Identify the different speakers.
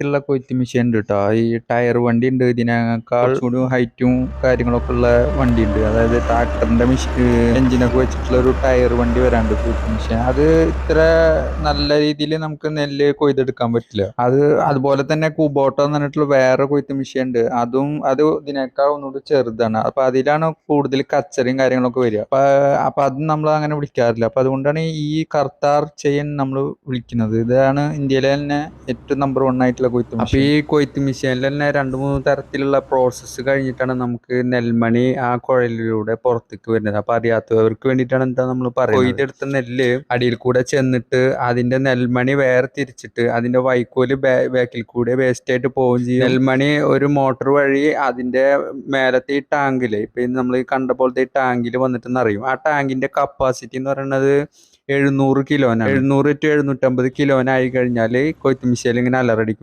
Speaker 1: തരത്തിലുള്ള കൊയ്ത്ത് മെഷീൻ ഉണ്ട് കേട്ടോ. ഈ ടയർ വണ്ടി ഉണ്ട്, ഇതിനേക്കാൾ കുറച്ചുകൂടി ഹൈറ്റും കാര്യങ്ങളൊക്കെ ഉള്ള വണ്ടി ഉണ്ട്. അതായത് ട്രാക്ടറിന്റെ എഞ്ചിനൊക്കെ വെച്ചിട്ടുള്ള ഒരു ടയർ വണ്ടി വരാണ്ട് കൊയ്ത്ത് മെഷീൻ. അത് ഇത്ര നല്ല രീതിയിൽ നമുക്ക് നെല്ല് കൊയ്തെടുക്കാൻ പറ്റില്ല. അതുപോലെ തന്നെ കുബോട്ട എന്ന് പറഞ്ഞിട്ടുള്ള വേറെ കൊയ്ത്ത് മെഷീൻ ഉണ്ട്. അത് ഇതിനേക്കാൾ ഒന്നുകൂടി ചെറുതാണ്. അപ്പൊ അതിലാണ് കൂടുതൽ കച്ചറയും കാര്യങ്ങളൊക്കെ വരിക. അപ്പൊ അത് നമ്മൾ അങ്ങനെ വിളിക്കാറില്ല. അപ്പൊ അതുകൊണ്ടാണ് ഈ കർത്താർ ചെയിൻ നമ്മൾ വിളിക്കുന്നത്. ഇതാണ് ഇന്ത്യയിലെ തന്നെ ഏറ്റവും നമ്പർ 1 ആയിട്ടുള്ള കൊയ്ത്ത് മെഷീൻ. അപ്പൊ ഈ കൊയ്ത്ത് മെഷീനിൽ തന്നെ 2-3 തരത്തിലുള്ള പ്രോസസ്സ് കഴിഞ്ഞിട്ടാണ് നമുക്ക് നെൽമണി ആ കുഴലിലൂടെ പുറത്തേക്ക് വരുന്നത്. അപ്പൊ അറിയാത്തവർക്ക് വേണ്ടിയിട്ടാണ് എന്താ നമ്മൾ പറയുന്നത്. കൊയ്തെടുത്ത നെല്ല് അടിയിൽ കൂടെ ചെന്നിട്ട് അതിന്റെ നെൽമണി വേറെ തിരിച്ചിട്ട് അതിന്റെ വൈക്കോല് ബാക്കിൽ കൂടെ വേസ്റ്റ് ആയിട്ട് പോവുകയും ചെയ്യും. നെൽമണി ഒരു മോട്ടോർ വഴി അതിന്റെ മേലത്തെ ഈ ടാങ്കില്, ഇപ്പൊ നമ്മൾ കണ്ട പോലത്തെ ഈ ടാങ്കിൽ വന്നിട്ട് നിറയും. ആ ടാങ്കിന്റെ കപ്പാസിറ്റി എന്ന് പറയുന്നത് 700 കിലോനാണ്. 700 to 750 കിലോനായി കഴിഞ്ഞാൽ കൊയ്ത്ത് മെഷീൻ ഇങ്ങനെ അലറടിക്കും.